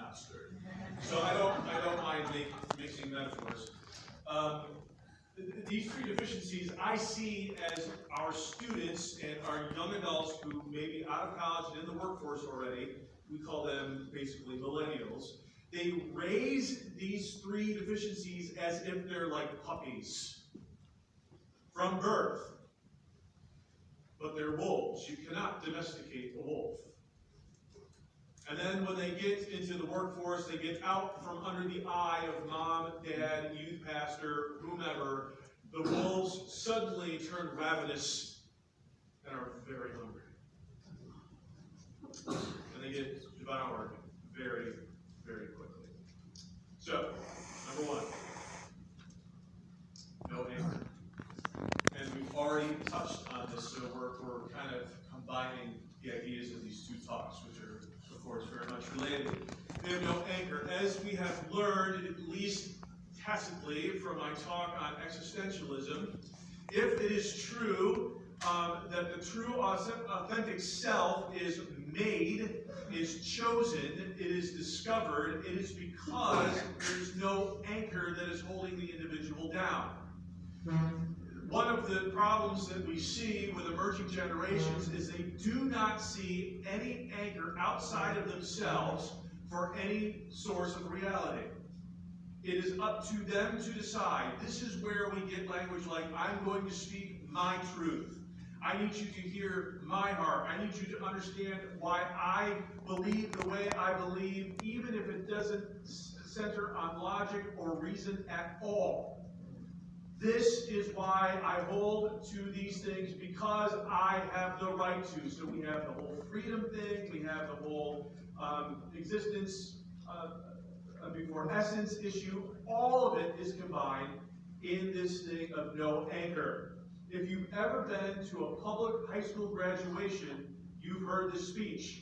pastor. So I don't mind mixing metaphors. These three deficiencies I see as our students and our young adults who may be out of college and in the workforce already. We call them basically millennials. They raise these three deficiencies as if they're like puppies from birth. But they're wolves. You cannot domesticate a wolf. And then when they get into the workforce, they get out from under the eye of mom, dad, youth pastor, whomever, the wolves suddenly turn ravenous and are very hungry. And they get devoured very, very quickly. So, number one, no anger. And we've already touched on this, so we're kind of combining the ideas of these two talks, which are, of course, very much related. We have no anger. As we have learned, at least tacitly, from my talk on existentialism, if it is true that the true authentic self is made, is chosen, it is discovered, it is because there's no anchor that is holding the individual down. One of the problems that we see with emerging generations is they do not see any anchor outside of themselves for any source of reality. It is up to them to decide. This is where we get language like, I'm going to speak my truth. I need you to hear my heart. I need you to understand why I believe the way I believe, even if it doesn't center on logic or reason at all. This is why I hold to these things, because I have the right to. So we have the whole freedom thing, we have the whole existence before essence issue. All of it is combined in this thing of no anchor. If you've ever been to a public high school graduation, you've heard this speech.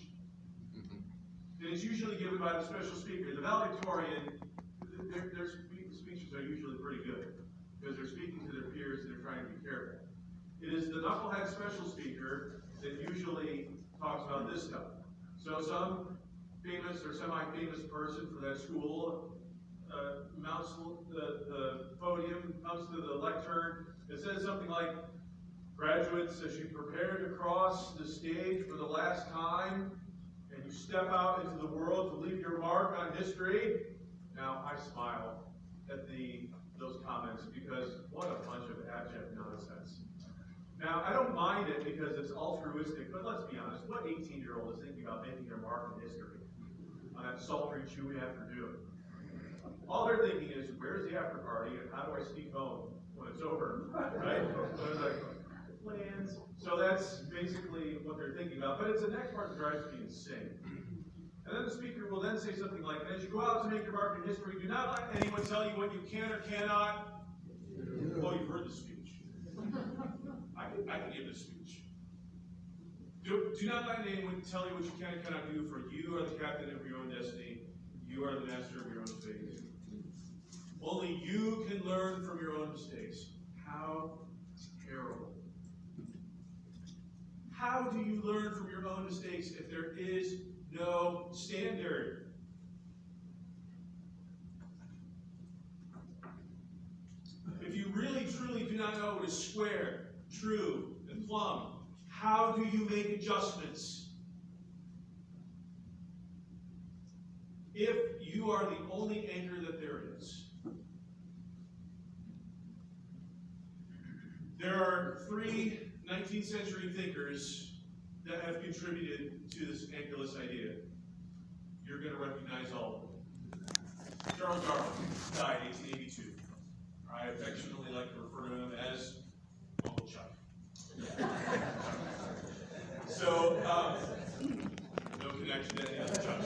And it's usually given by the special speaker. The valedictorian, their speeches are usually pretty good, because they're speaking to their peers and they're trying to be careful. It is the knucklehead special speaker that usually talks about this stuff. So some famous or semi-famous person for that school mounts the podium, comes to the lectern, it says something like, graduates, as you prepare to cross the stage for the last time, and you step out into the world to leave your mark on history. Now, I smile at those comments, because what a bunch of abject nonsense. Now, I don't mind it because it's altruistic, but let's be honest, what 18-year-old is thinking about making their mark in history on that sultry, chewy afternoon? All they're thinking is, where's the after party and how do I sneak home when it's over, right? So it's like, plans. So that's basically what they're thinking about, but it's the next part that drives me insane. And then the speaker will then say something like, as you go out to make your mark in history, do not let anyone tell you what you can or cannot. Oh, you've heard the speech. I can give this speech. Do not let anyone tell you what you can and cannot do, for you are the captain of your own destiny. You are the master of your own fate. Only you can learn from your own mistakes. How terrible. How do you learn from your own mistakes if there is no standard? If you really, truly do not know what is square, true, and plumb, how do you make adjustments? If you are the only anchor that there is. There are 3 19th century thinkers that have contributed to this anchorless idea. You're going to recognize all of them. Charles Darwin died in 1882. I affectionately like to refer to him as Uncle Chuck. So, no connection to any other Chuck.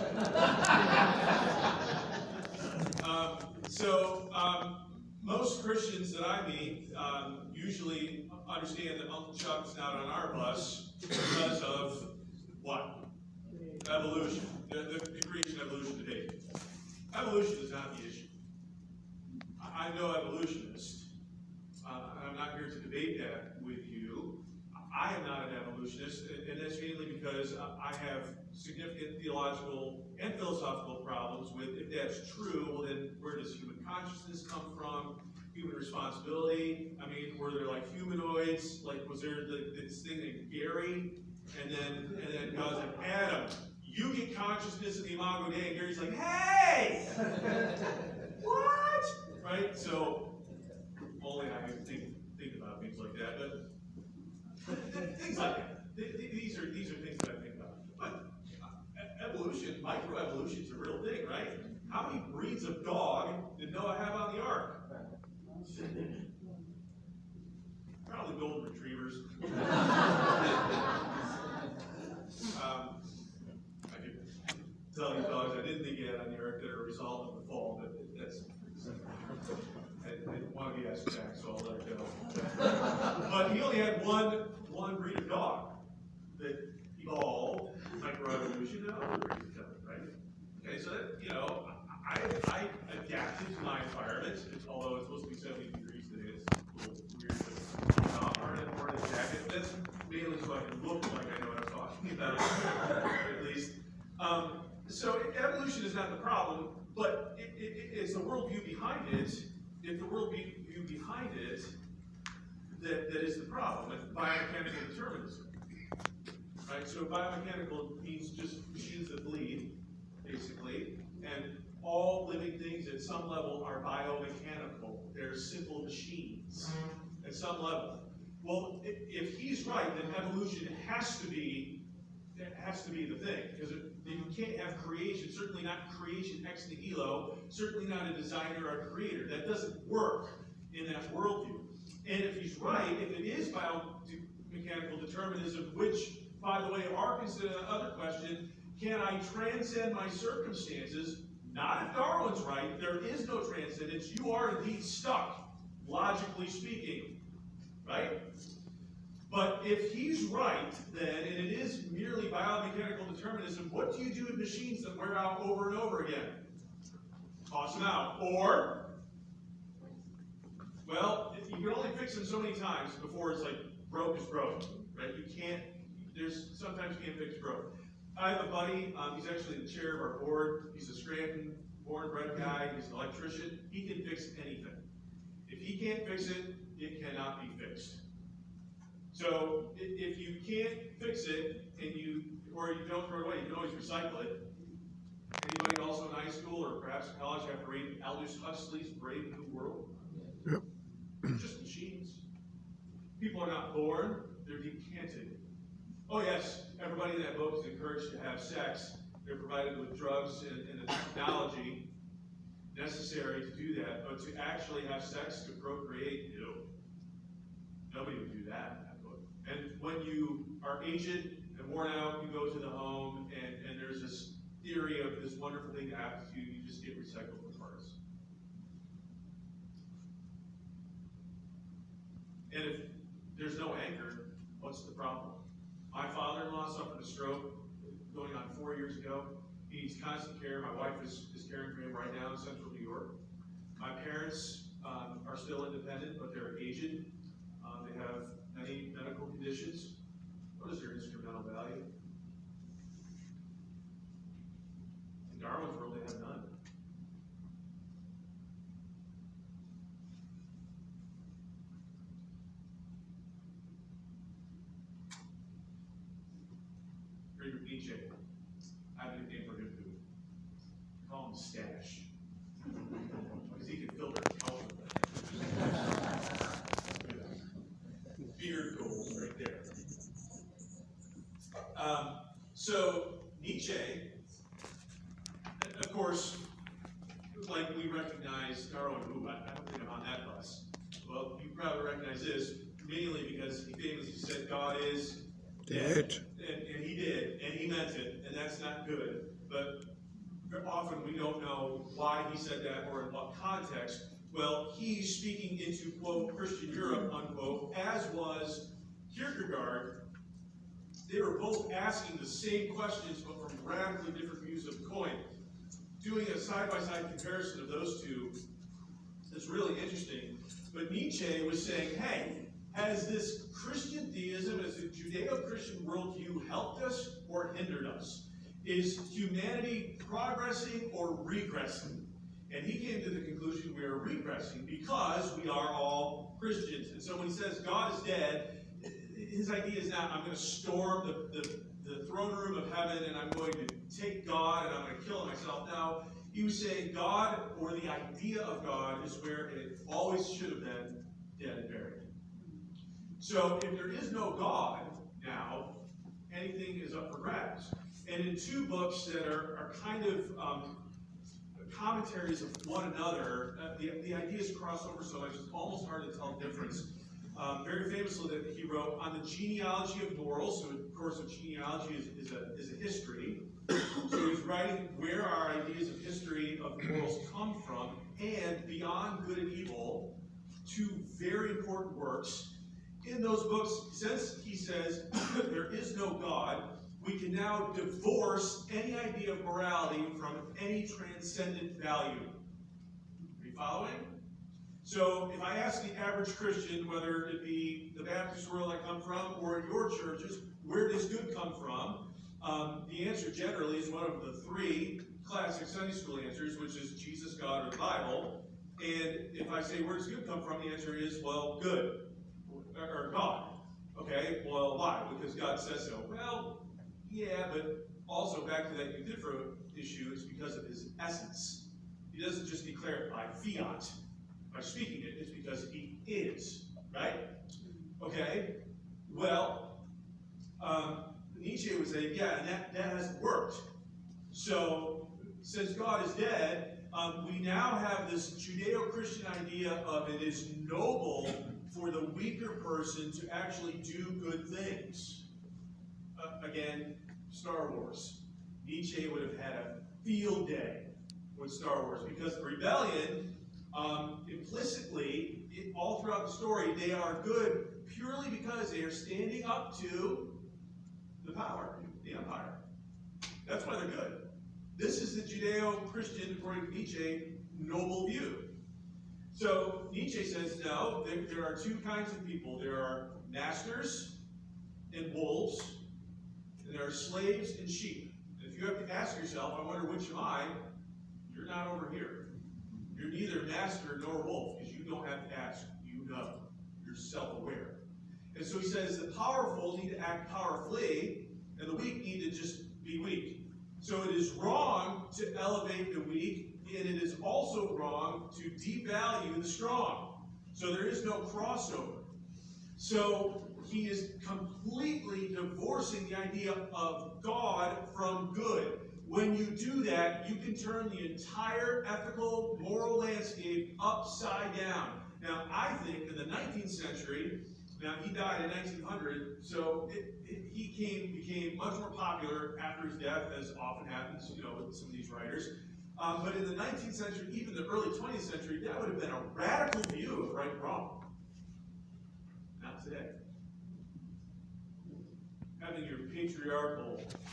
Most Christians that I meet usually understand that Uncle Chuck is not on our bus because of what? Evolution. The creation-evolution debate. Evolution is not the issue. I'm no evolutionist. I'm not here to debate that with you. I am not an evolutionist, and that's mainly because I have significant theological and philosophical problems with, if that's true, well then where does human consciousness come from? Human responsibility? I mean, were there like humanoids? Like, was there this thing named Gary? And then God's like, Adam, you get consciousness in the Imago Dei, and Gary's like, hey! What? Right? So, only I can think about things like that, but things like that. These are things that I think about. But evolution, microevolution is a real thing, right? How many breeds of dog did Noah have on the ark? Probably golden retrievers. I could tell you dogs I didn't think he had on the ark that are a result of the fall, but that's. I didn't want to be asked back, so I'll let it go. But he only had one breed of dog that evolved, microevolution, and other breeds of it, right? Okay, so that, I adapted to my environment, although it's supposed to be 70 degrees today, it's a little weird, but I'm wearing a jacket. That's mainly so I can look like I know what I'm talking about, at least. So evolution is not the problem, but it's the worldview behind it. If the worldview behind it that is the problem, with biomechanical determinism. Right? So biomechanical means just machines that bleed, basically, and all living things at some level are biomechanical. They're simple machines at some level. Well, if he's right, then evolution has to be the thing, because you can't have creation, certainly not creation ex nihilo, certainly not a designer or a creator. That doesn't work in that worldview. And if he's right, if it is biomechanical determinism, which, by the way, harkens to another question, can I transcend my circumstances? Not if Darwin's right. There is no transcendence. You are indeed stuck, logically speaking. Right? But if he's right, then, and it is merely biomechanical determinism, what do you do with machines that wear out over and over again? Toss them out. Or, well, you can only fix them so many times before it's like broke is broke. Right? Sometimes you can't fix broke. I have a buddy, he's actually the chair of our board. He's a Scranton born and bred guy. He's an electrician. He can fix anything. If he can't fix it, it cannot be fixed. So if you can't fix it or you don't throw it away, you can always recycle it. Anybody also in high school or perhaps in college have to read Aldous Huxley's Brave New World? Yep. They're just machines. People are not born, they're decanted. Oh yes, everybody in that book is encouraged to have sex. They're provided with drugs and the technology necessary to do that, but to actually have sex, to procreate, nobody would do that. And when you are aged and worn out, you go to the home, and there's this theory of this wonderful thing to happen to you, you just get recyclable parts. And if there's no anchor, what's the problem? My father-in-law suffered a stroke going on 4 years ago. He needs constant care. My wife is caring for him right now in central New York. My parents are still independent, but they're aged. They have many medical conditions. What is their instrumental value? In Darwin's world, they have none. Friedrich Nietzsche. I have a nickname for him too. Call him Stash. Because he can filter his culture. Beard goals right there. So Nietzsche, of course, like we recognize Darwin. I don't think I'm on that bus. Well, you probably recognize this mainly because he famously said God is dead, and he did, and he meant it, and that's not good. But often we don't know why he said that or in what context. Well, he's speaking into, quote, Christian Europe, unquote, as was Kierkegaard. They were both asking the same questions, but from radically different views of the coin. Doing a side-by-side comparison of those two is really interesting. But Nietzsche was saying, hey, has this Christian theism, has the Judeo-Christian worldview helped us or hindered us? Is humanity progressing or regressing? And he came to the conclusion we are regressing because we are all Christians. And so when he says God is dead, his idea is not, I'm going to storm the throne room of heaven and I'm going to take God and I'm going to kill myself. No, he was saying God, or the idea of God, is where it always should have been, dead and buried. So if there is no God now, anything is up for grabs. And in two books that are kind of commentaries of one another, the ideas cross over so much it's almost hard to tell the difference. Very famously, that he wrote on the genealogy of morals. So, of course, a genealogy is a history. So he's writing where our ideas of history of morals come from, and beyond good and evil, two very important works. In those books, since he says there is no God, we can now divorce any idea of morality from any transcendent value. Are you following? So if I ask the average Christian, whether it be the Baptist world I come from or your churches, where does good come from? The answer generally is one of the three classic Sunday school answers, which is Jesus, God, or the Bible. And if I say, where does good come from? The answer is, well, good. Or God. Okay, well, why? Because God says so. Well, yeah, but also back to that Euthyphro issue, it's because of his essence. He doesn't just declare it by fiat, by speaking it, it's because he is, right? Okay, well, Nietzsche would say, yeah, and that hasn't worked. So, since God is dead, we now have this Judeo-Christian idea of it is noble for the weaker person to actually do good things. Again, Star Wars. Nietzsche would have had a field day with Star Wars because the rebellion, implicitly, all throughout the story, they are good purely because they are standing up to the power, the empire. That's why they're good. This is the Judeo-Christian, according to Nietzsche, noble view. So Nietzsche says, no, there are two kinds of people. There are masters and wolves, and there are slaves and sheep. And if you have to ask yourself, I wonder which am I, you're not over here. You're neither master nor wolf, because you don't have to ask. You know. You're self-aware. And so he says the powerful need to act powerfully, and the weak need to just be weak. So it is wrong to elevate the weak, and it is also wrong to devalue the strong. So there is no crossover. So he is completely divorcing the idea of God from good. When you do that, you can turn the entire ethical, moral landscape upside down. Now, I think in the 19th century, now he died in 1900, so he became much more popular after his death, as often happens, with some of these writers. But in the 19th century, even the early 20th century, that would have been a radical view of right and wrong. Not today. Having your patriarchal